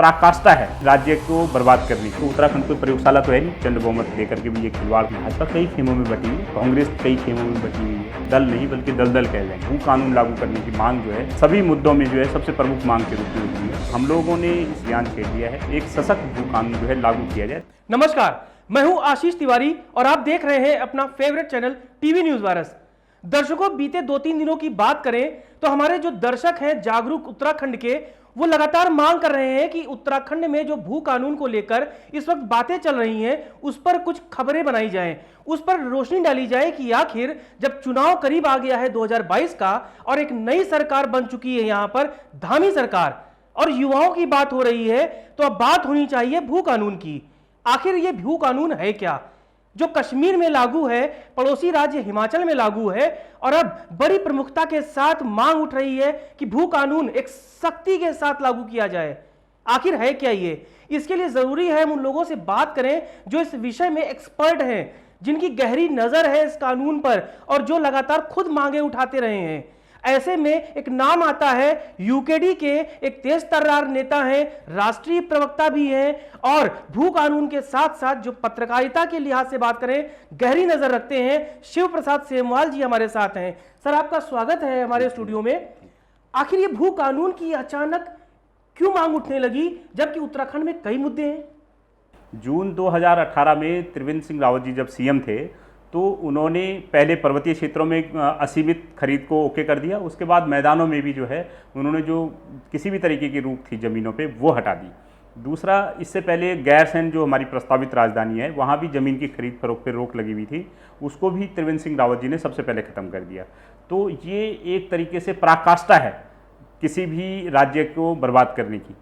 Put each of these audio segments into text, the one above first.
पराकाष्ठा है राज्य को बर्बाद करने की। उत्तराखंड कोई प्रयोगशाला तो है नहीं, चंद बहुमत लेकर के भी ये खिलवाड़। भाजपा कई खेमों में बटी है, कांग्रेस कई खेमों में बटी हुई है। दल नहीं बल्कि दलदल कह जाए। भू कानून लागू करने की मांग जो है सभी मुद्दों में जो है सबसे प्रमुख मांग के रूप में उठी है। हम लोगों ने इस बयान छेड़ दिया है, एक सशक्त भू कानून जो है लागू किया जाए। नमस्कार, मैं हूं आशीष तिवारी और आप देख रहे हैं अपना favourite channel TV news virus. दर्शकों, बीते 2-3 दिनों की बात करें तो हमारे जो दर्शक हैं जागरूक उत्तराखंड के, वो लगातार मांग कर रहे हैं कि उत्तराखंड में जो भू कानून को लेकर इस वक्त बातें चल रही हैं उस पर कुछ खबरें बनाई जाएं, उस पर रोशनी डाली जाए कि आखिर जब चुनाव करीब आ गया है 2022 का और एक नई सरकार बन चुकी है यहां पर धामी सरकार, और युवाओं की बात हो रही है, तो अब बात होनी चाहिए भू कानून की। आखिर ये भू कानून है क्या जो कश्मीर में लागू है, पड़ोसी राज्य हिमाचल में लागू है, और अब बड़ी प्रमुखता के साथ मांग उठ रही है कि भू कानून एक सख्ती के साथ लागू किया जाए। आखिर है क्या ये? इसके लिए जरूरी है हम उन लोगों से बात करें जो इस विषय में एक्सपर्ट हैं, जिनकी गहरी नजर है इस कानून पर और जो लगातार खुद मांगे उठाते रहे हैं। ऐसे में एक नाम आता है, यूकेडी के एक तेज तर्रार नेता हैं, राष्ट्रीय प्रवक्ता भी हैं और भू कानून के साथ साथ जो पत्रकारिता के लिहाज से बात करें गहरी नजर रखते हैं, शिव प्रसाद सेमवाल जी हमारे साथ हैं। सर, आपका स्वागत है हमारे स्टूडियो में। आखिर ये भू कानून की अचानक क्यों मांग उठने लगी, जबकि उत्तराखंड में कई मुद्दे हैं? जून 2018 में त्रिवेंद्र सिंह रावत जी जब सीएम थे तो उन्होंने पहले पर्वतीय क्षेत्रों में असीमित खरीद को ओके कर दिया। उसके बाद मैदानों में भी जो है उन्होंने जो किसी भी तरीके की रोक थी ज़मीनों पे वो हटा दी। दूसरा, इससे पहले गैरसैंण जो हमारी प्रस्तावित राजधानी है वहाँ भी ज़मीन की खरीद फरोख्त पर रोक लगी हुई थी, उसको भी त्रिवेंद्र सिंह रावत जी ने सबसे पहले ख़त्म कर दिया। तो ये एक तरीके से पराकाष्ठा है किसी भी राज्य को बर्बाद करने की।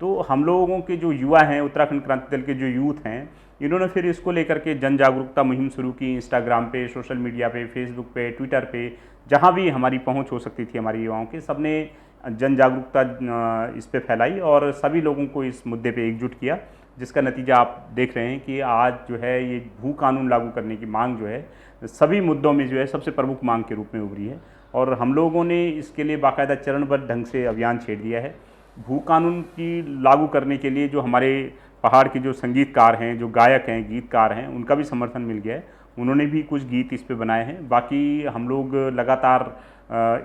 तो हम लोगों के जो युवा हैं, उत्तराखंड क्रांति दल के जो यूथ हैं, इन्होंने फिर इसको लेकर के जन जागरूकता मुहिम शुरू की। इंस्टाग्राम पे, सोशल मीडिया पे, फेसबुक पे, ट्विटर पे, जहाँ भी हमारी पहुंच हो सकती थी हमारे युवाओं के, सबने जन जागरूकता इस पे फैलाई और सभी लोगों को इस मुद्दे पे एकजुट किया, जिसका नतीजा आप देख रहे हैं कि आज जो है ये भू कानून लागू करने की मांग जो है सभी मुद्दों में जो है सबसे प्रमुख मांग के रूप में उभरी है। और हम लोगों ने इसके लिए बाकायदा चरणबद्ध ढंग से अभियान छेड़ दिया है। भू कानून की लागू करने के लिए जो हमारे पहाड़ के जो संगीतकार हैं, जो गायक हैं, गीतकार हैं, उनका भी समर्थन मिल गया है। उन्होंने भी कुछ गीत इस पे बनाए हैं। बाकी हम लोग लगातार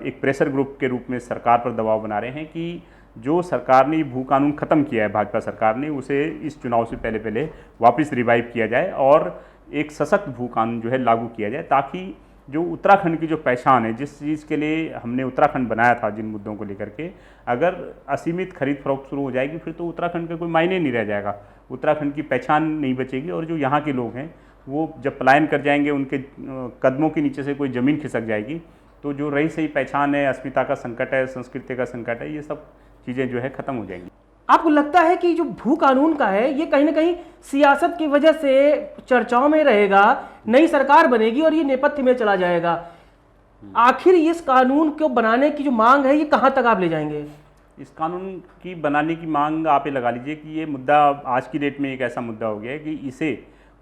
एक प्रेशर ग्रुप के रूप में सरकार पर दबाव बना रहे हैं कि जो सरकार ने भू कानून ख़त्म किया है, भाजपा सरकार ने, उसे इस चुनाव से पहले पहले वापस रिवाइव किया जाए और एक सशक्त भू कानून जो है लागू किया जाए, ताकि जो उत्तराखंड की जो पहचान है, जिस चीज़ के लिए हमने उत्तराखंड बनाया था, जिन मुद्दों को लेकर के, अगर असीमित खरीद फरोख्त शुरू हो जाएगी फिर तो उत्तराखंड का कोई मायने नहीं रह जाएगा, उत्तराखंड की पहचान नहीं बचेगी। और जो यहाँ के लोग हैं वो जब पलायन कर जाएंगे, उनके कदमों के नीचे से कोई ज़मीन खिसक जाएगी, तो जो रही सही पहचान है, अस्मिता का संकट है, संस्कृति का संकट है, ये सब चीज़ें जो है ख़त्म हो जाएंगी। आपको लगता है कि जो भू कानून का है ये कहीं ना कहीं सियासत की वजह से चर्चाओं में रहेगा, नई सरकार बनेगी और ये नेपथ्य में चला जाएगा? आखिर इस कानून को बनाने की जो मांग है ये कहां तक आप ले जाएंगे? इस कानून की बनाने की मांग आप ये लगा लीजिए कि ये मुद्दा आज की डेट में एक ऐसा मुद्दा हो गया है कि इसे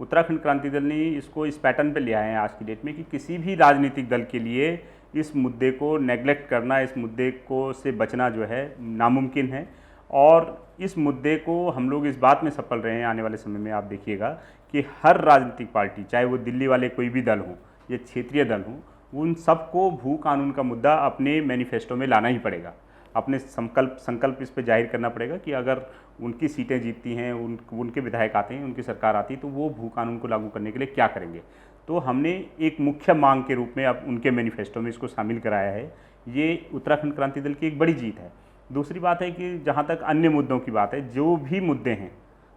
उत्तराखंड क्रांति दल ने इसको इस पैटर्न पे ले आए हैं आज की डेट में कि किसी भी राजनीतिक दल के लिए इस मुद्दे को नेग्लेक्ट करना, इस मुद्दे को से बचना जो है नामुमकिन है। और इस मुद्दे को हम लोग इस बात में सफल रहे हैं, आने वाले समय में आप देखिएगा कि हर राजनीतिक पार्टी, चाहे वो दिल्ली वाले कोई भी दल हों या क्षेत्रीय दल हों, उन सबको भू कानून का मुद्दा अपने मैनिफेस्टो में लाना ही पड़ेगा, अपने संकल्प इस पर जाहिर करना पड़ेगा कि अगर उनकी सीटें जीतती हैं, उनके विधायक आते हैं, उनकी सरकार आती है, तो वो भू कानून को लागू करने के लिए क्या करेंगे। तो हमने एक मुख्य मांग के रूप में अब उनके मैनिफेस्टो में इसको शामिल कराया है। ये उत्तराखंड क्रांति दल की एक बड़ी जीत है। दूसरी बात है कि जहाँ तक अन्य मुद्दों की बात है, जो भी मुद्दे हैं,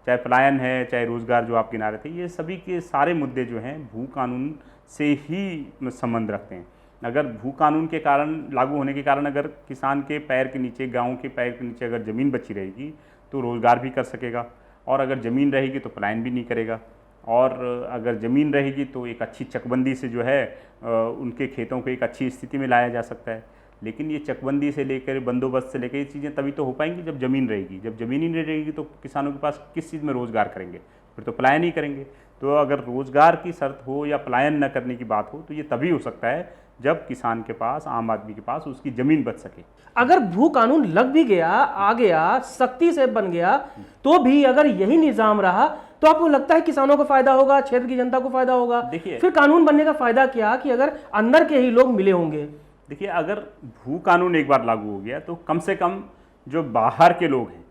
चाहे पलायन है, चाहे रोजगार जो आप गिना रहे थे, ये सभी के सारे मुद्दे जो हैं भू कानून से ही संबंध रखते हैं। अगर भू कानून के कारण, लागू होने के कारण, अगर किसान के पैर के नीचे, गाँव के पैर के नीचे अगर ज़मीन बची रहेगी तो रोज़गार भी कर सकेगा, और अगर ज़मीन रहेगी तो पलायन भी नहीं करेगा, और अगर ज़मीन रहेगी तो एक अच्छी चकबंदी से जो है उनके खेतों को एक अच्छी स्थिति में लाया जा सकता है। लेकिन ये चकबंदी से लेकर, बंदोबस्त से लेकर, ये चीज़ें तभी तो हो पाएंगी जब ज़मीन रहेगी। जब ज़मीन ही नहीं रहेगी तो किसानों के पास किस चीज़ में रोज़गार करेंगे, फिर तो पलायन ही करेंगे। तो अगर रोज़गार की शर्त हो या पलायन न करने की बात हो तो ये तभी हो सकता है जब किसान के पास, आम आदमी के पास उसकी ज़मीन बच सके। अगर भू कानून लग भी गया, आ गया, सख्ती से बन गया, तो भी अगर यही निजाम रहा तो आपको लगता है किसानों को फायदा होगा, क्षेत्र की जनता को फायदा होगा? देखिए, फिर कानून बनने का फायदा क्या कि अगर अंदर के ही लोग मिले होंगे? देखिए, अगर भू कानून एक बार लागू हो गया तो कम से कम जो बाहर के लोग हैं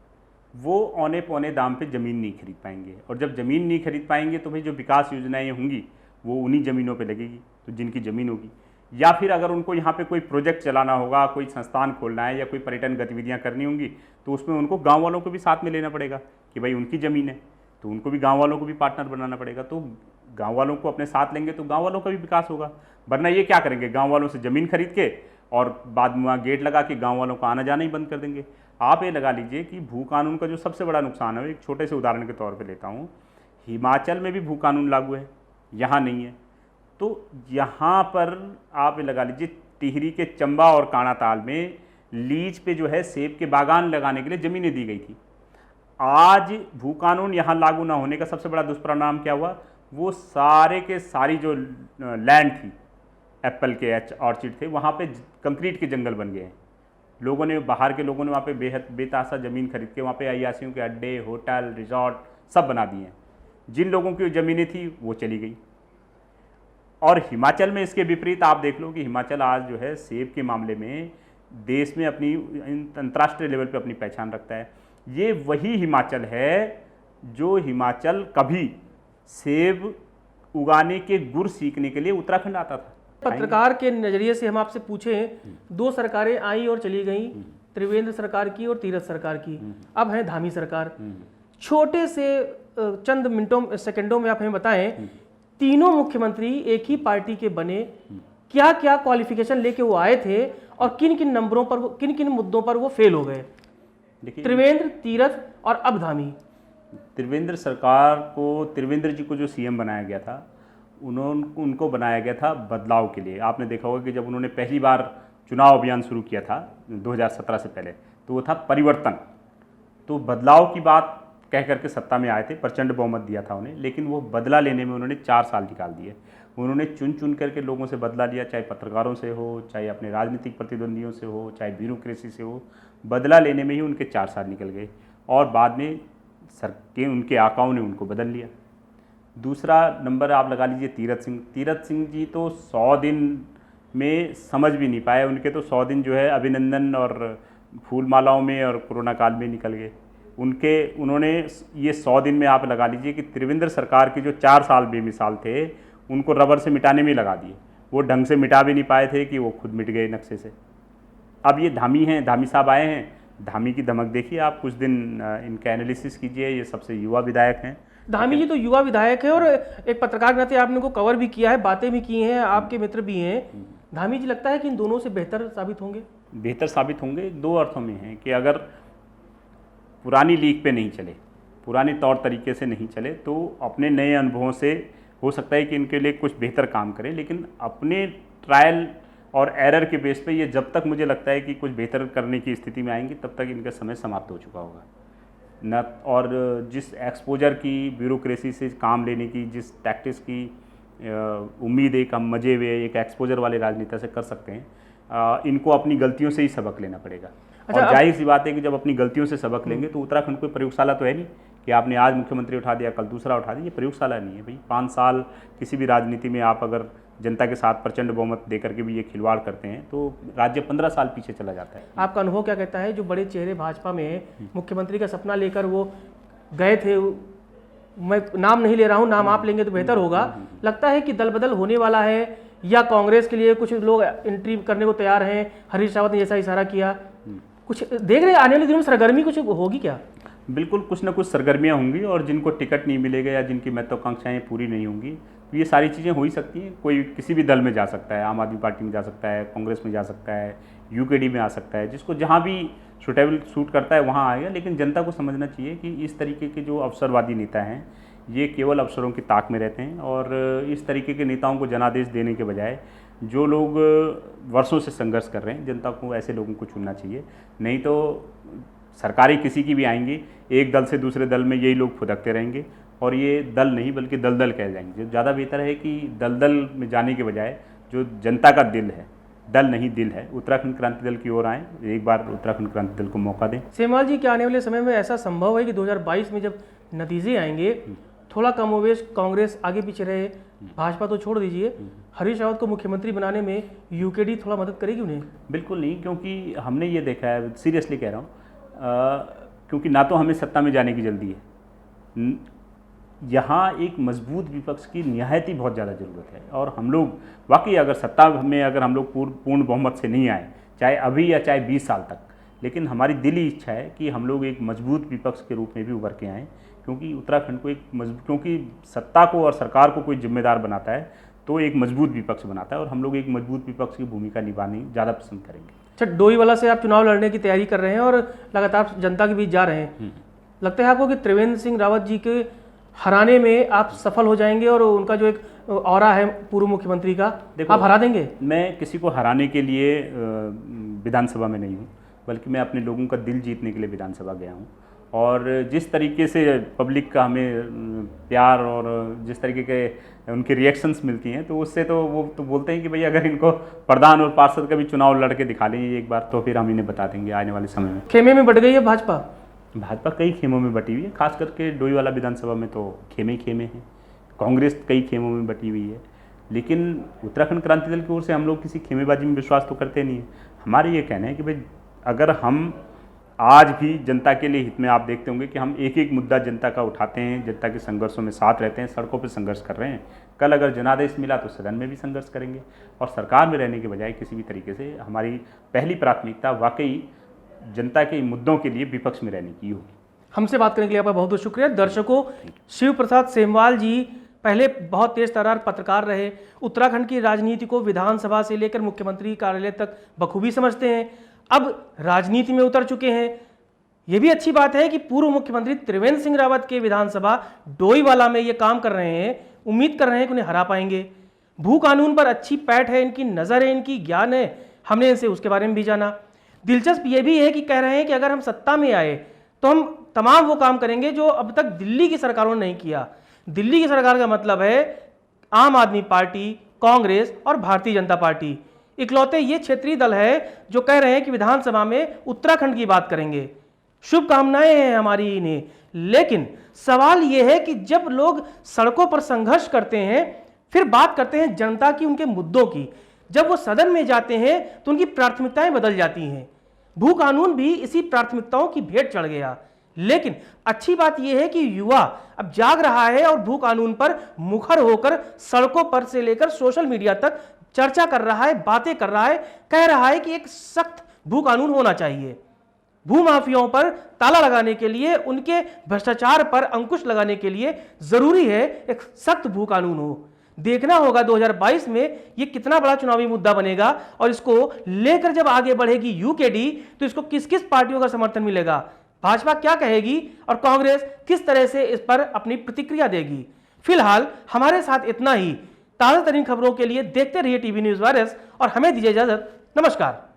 वो औने पौने दाम पे ज़मीन नहीं खरीद पाएंगे, और जब ज़मीन नहीं खरीद पाएंगे तो भाई जो विकास योजनाएं होंगी वो उन्हीं ज़मीनों पे लगेगी, तो जिनकी ज़मीन होगी। या फिर अगर उनको यहाँ पे कोई प्रोजेक्ट चलाना होगा, कोई संस्थान खोलना है या कोई पर्यटन गतिविधियाँ करनी होंगी, तो उसमें उनको गाँव वालों को भी साथ में लेना पड़ेगा कि भाई उनकी ज़मीन है, तो उनको भी गाँव वालों को भी पार्टनर बनाना पड़ेगा। तो गाँव वालों को अपने साथ लेंगे तो गाँव वालों का भी विकास होगा। वरना ये क्या करेंगे, गाँव वालों से ज़मीन खरीद के और बाद में वहाँ गेट लगा के गाँव वालों को आना जाना ही बंद कर देंगे। आप ये लगा लीजिए कि भू कानून का जो सबसे बड़ा नुकसान है, एक छोटे से उदाहरण के तौर पे लेता हूँ, हिमाचल में भी भू कानून लागू है, यहाँ नहीं है। तो यहाँ पर आप ये लगा लीजिए टिहरी के चंबा और काणा ताल में लीज पे जो है सेब के बागान लगाने के लिए ज़मीनें दी गई थी। आज भू कानून यहाँ लागू ना होने का सबसे बड़ा दुष्परिणाम क्या हुआ, वो सारे के सारी जो लैंड थी, एप्पल के ऑर्चिड थे, वहाँ पे कंक्रीट के जंगल बन गए हैं। लोगों ने, बाहर के लोगों ने वहाँ पे बेहद बेतासा ज़मीन खरीद के वहाँ पे अय्यासियों के अड्डे, होटल, रिजॉर्ट सब बना दिए हैं। जिन लोगों की ज़मीनें थी वो चली गई। और हिमाचल में इसके विपरीत आप देख लो कि हिमाचल आज जो है सेब के मामले में देश में अपनी अंतर्राष्ट्रीय लेवल पे अपनी पहचान रखता है। ये वही हिमाचल है जो हिमाचल कभी सेब उगाने के गुर सीखने के लिए उत्तराखंड आता था। पत्रकार के नजरिए से हम आपसे पूछें, दो सरकारें आई और चली गई, त्रिवेंद्र सरकार की और तीरथ सरकार की, अब है धामी सरकार। छोटे से चंद मिनटों सेकंडों में आप हमें बताएं, तीनों मुख्यमंत्री एक ही पार्टी के बने, क्या क्या क्वालिफिकेशन लेके वो आए थे और किन किन नंबरों पर, किन किन मुद्दों पर वो फेल हो गए? त्रिवेंद्र, तीरथ और अब धामी। त्रिवेंद्र सरकार को, त्रिवेंद्र जी को जो सीएम बनाया गया था, उनको बनाया गया था बदलाव के लिए। आपने देखा होगा कि जब उन्होंने पहली बार चुनाव अभियान शुरू किया था 2017 से पहले, तो वो था परिवर्तन। तो बदलाव की बात कह करके सत्ता में आए थे, प्रचंड बहुमत दिया था उन्हें, लेकिन वो बदला लेने में उन्होंने 4 साल निकाल दिए। उन्होंने चुन चुन करके लोगों से बदला लिया, चाहे पत्रकारों से हो, चाहे अपने राजनीतिक प्रतिद्वंदियों से हो, चाहे ब्यूरोक्रेसी से हो। बदला लेने में ही उनके 4 साल निकल गए और बाद में उनके आकाओं ने उनको बदल लिया। दूसरा नंबर आप लगा लीजिए तीरथ सिंह। तीरथ सिंह जी तो 100 दिन में समझ भी नहीं पाए, उनके तो 100 दिन जो है अभिनंदन और फूल मालाओं में और कोरोना काल में निकल गए। उन्होंने ये 100 दिन में आप लगा लीजिए कि त्रिवेंद्र सरकार के जो 4 साल बेमिसाल थे, उनको रबर से मिटाने में लगा दिए। वो ढंग से मिटा भी नहीं पाए थे कि वो खुद मिट गए नक्शे से। अब ये धामी हैं, धामी साहब आए हैं, धामी की धमक देखिए आप, कुछ दिन इनका एनालिसिस कीजिए। ये सबसे युवा विधायक हैं। धामी जी तो युवा विधायक है और एक पत्रकार के नाते आपने उनको कवर भी किया है, बातें भी की हैं, आपके मित्र भी हैं। धामी जी लगता है कि इन दोनों से बेहतर साबित होंगे? बेहतर साबित होंगे 2 अर्थों में हैं कि अगर पुरानी लीक पे नहीं चले, पुराने तौर तरीके से नहीं चले, तो अपने नए अनुभवों से हो सकता है कि इनके लिए कुछ बेहतर काम करें। लेकिन अपने ट्रायल और एरर के बेस पे ये जब तक मुझे लगता है कि कुछ बेहतर करने की स्थिति में आएंगे, तब तक इनका समय समाप्त हो चुका होगा न। और जिस एक्सपोजर की, ब्यूरोक्रेसी से काम लेने की, जिस टैक्टिक्स की उम्मीद एक हम मजे हुए एक एक्सपोजर वाले राजनीति से कर सकते हैं, इनको अपनी गलतियों से ही सबक लेना पड़ेगा। अच्छा, और जाहिर सी बात है कि जब अपनी गलतियों से सबक लेंगे तो उत्तराखंड कोई प्रयोगशाला तो है नहीं कि आपने आज मुख्यमंत्री उठा दिया, कल दूसरा उठा दिया। ये प्रयोगशाला नहीं है भाई। 5 साल किसी भी राजनीति में आप अगर जनता के साथ प्रचंड बहुमत देकर के भी ये खिलवाड़ करते हैं तो राज्य 15 साल पीछे चला जाता है। आपका अनुभव क्या कहता है? जो बड़े चेहरे भाजपा में मुख्यमंत्री का सपना लेकर वो गए थे, मैं नाम नहीं ले रहा हूँ, नाम आप लेंगे तो बेहतर होगा, लगता है कि दल बदल होने वाला है या कांग्रेस के लिए कुछ लोग एंट्री करने को तैयार हैं? हरीश रावत ने जैसा इशारा किया, कुछ देख रहे आने वाले दिनों में सरगर्मी कुछ होगी क्या? बिल्कुल, कुछ ना कुछ सरगर्मियाँ होंगी और जिनको टिकट नहीं मिलेगा या जिनकी महत्वाकांक्षाएं पूरी नहीं होंगी, तो ये सारी चीज़ें हो ही सकती हैं। कोई किसी भी दल में जा सकता है, आम आदमी पार्टी में जा सकता है, कांग्रेस में जा सकता है, यूकेडी में आ सकता है, जिसको जहाँ भी सूटेबल सूट करता है वहाँ आएगा। लेकिन जनता को समझना चाहिए कि इस तरीके के जो अवसरवादी नेता हैं ये केवल अवसरों की ताक में रहते हैं और इस तरीके के नेताओं को जनादेश देने के बजाय जो लोग वर्षों से संघर्ष कर रहे हैं, जनता को ऐसे लोगों को चुनना चाहिए। नहीं तो सरकारें किसी की भी आएंगी, एक दल से दूसरे दल में यही लोग फुदकते रहेंगे और ये दल नहीं बल्कि दलदल कह जाएंगे। ज़्यादा बेहतर है कि दलदल में जाने के बजाय जो जनता का दिल है, दल नहीं दिल है, उत्तराखंड क्रांति दल की ओर आए, एक बार उत्तराखंड क्रांति दल को मौका दें। सेमवाल जी, क्या आने वाले समय में ऐसा संभव है कि 2022 में जब नतीजे आएंगे, थोड़ा कमोवेश कांग्रेस आगे पीछे रहे, भाजपा तो छोड़ दीजिए, हरीश रावत को मुख्यमंत्री बनाने में यूकेडी थोड़ा मदद करेगी उन्हें? बिल्कुल नहीं, क्योंकि हमने ये देखा है, सीरियसली कह रहा हूँ, क्योंकि ना तो हमें सत्ता में जाने की जल्दी है, यहाँ एक मजबूत विपक्ष की निहायत ही बहुत ज़्यादा ज़रूरत है। और हम लोग वाकई अगर सत्ता में अगर हम लोग पूर्ण बहुमत से नहीं आए, चाहे अभी या चाहे 20 साल तक, लेकिन हमारी दिली इच्छा है कि हम लोग एक मजबूत विपक्ष के रूप में भी उभर के आएँ, क्योंकि उत्तराखंड को क्योंकि सत्ता को और सरकार को कोई जिम्मेदार बनाता है तो एक मजबूत विपक्ष बनाता है, और हम लोग एक मजबूत विपक्ष की भूमिका निभानी ज़्यादा पसंद करेंगे। अच्छा, डोईवाला से आप चुनाव लड़ने की तैयारी कर रहे हैं और लगातार जनता के बीच जा रहे हैं, लगता है आपको कि त्रिवेंद्र सिंह रावत जी के हराने में आप सफल हो जाएंगे और उनका जो एक ऑरा है पूर्व मुख्यमंत्री का, आप हरा देंगे? मैं किसी को हराने के लिए विधानसभा में नहीं हूँ, बल्कि मैं अपने लोगों का दिल जीतने के लिए विधानसभा गया हूँ। और जिस तरीके से पब्लिक का हमें प्यार और जिस तरीके के उनके रिएक्शंस मिलती हैं, तो उससे तो वो तो बोलते हैं कि भाई अगर इनको प्रधान और पार्षद का भी चुनाव लड़के दिखा लें एक बार, तो फिर हम इन्हें बता देंगे आने वाले समय में। खेमे में बट गई है भाजपा? भाजपा कई खेमों में बटी हुई है, खास करके डोईवाला विधानसभा में तो खेमे खेमे हैं। कांग्रेस कई खेमों में बटी हुई है, लेकिन उत्तराखंड क्रांति दल की ओर से हम लोग किसी खेमेबाजी में विश्वास तो करते नहीं है। हमारे ये कहना है कि भाई अगर हम आज भी जनता के लिए हित में, आप देखते होंगे कि हम एक एक मुद्दा जनता का उठाते हैं, जनता के संघर्षों में साथ रहते हैं, सड़कों पर संघर्ष कर रहे हैं। कल अगर जनादेश मिला तो सदन में भी संघर्ष करेंगे, और सरकार में रहने के बजाय किसी भी तरीके से हमारी पहली प्राथमिकता वाकई जनता के मुद्दों के लिए विपक्ष में रहने की होगी। हमसे बात करने के लिए आपका बहुत बहुत शुक्रिया। दर्शकों, शिव प्रसाद सेमवाल जी पहले बहुत तेज तर्रार पत्रकार रहे, उत्तराखंड की राजनीति को विधानसभा से लेकर मुख्यमंत्री कार्यालय तक बखूबी समझते हैं, अब राजनीति में उतर चुके हैं। यह भी अच्छी बात है कि पूर्व मुख्यमंत्री त्रिवेंद्र सिंह रावत के विधानसभा डोईवाला में ये काम कर रहे हैं, उम्मीद कर रहे हैं कि उन्हें हरा पाएंगे। भू कानून पर अच्छी पैठ है, इनकी नज़र है, इनकी ज्ञान है, हमने इनसे उसके बारे में भी जाना। दिलचस्प ये भी है कि कह रहे हैं कि अगर हम सत्ता में आए तो हम तमाम वो काम करेंगे जो अब तक दिल्ली की सरकारों ने नहीं किया। दिल्ली की सरकार का मतलब है आम आदमी पार्टी, कांग्रेस और भारतीय जनता पार्टी, इकलौते ये क्षेत्रीय दल है जो कह रहे हैं कि विधानसभा में उत्तराखंड की बात करेंगे। शुभकामनाएं हैं हमारी इन्हें, लेकिन सवाल यह है कि जब लोग सड़कों पर संघर्ष करते हैं, फिर बात करते हैं जनता की, उनके मुद्दों की, जब वो सदन में जाते हैं तो उनकी प्राथमिकताएं बदल जाती हैं। भू कानून भी इसी प्राथमिकताओं की भेंट चढ़ गया। लेकिन अच्छी बात यह है कि युवा अब जाग रहा है और भू कानून पर मुखर होकर सड़कों पर से लेकर सोशल मीडिया तक चर्चा कर रहा है, बातें कर रहा है, कह रहा है कि एक सख्त भू कानून होना चाहिए। भू माफियाओं पर ताला लगाने के लिए, उनके भ्रष्टाचार पर अंकुश लगाने के लिए जरूरी है एक सख्त भू कानून हो। देखना होगा 2022 में ये कितना बड़ा चुनावी मुद्दा बनेगा, और इसको लेकर जब आगे बढ़ेगी यूकेडी तो इसको किस किस पार्टियों का समर्थन मिलेगा, भाजपा क्या कहेगी और कांग्रेस किस तरह से इस पर अपनी प्रतिक्रिया देगी। फिलहाल हमारे साथ इतना ही। ताजा तरीन खबरों के लिए देखते रहिए टीवी न्यूज़ वायरस और हमें दीजिए इजाजत। नमस्कार।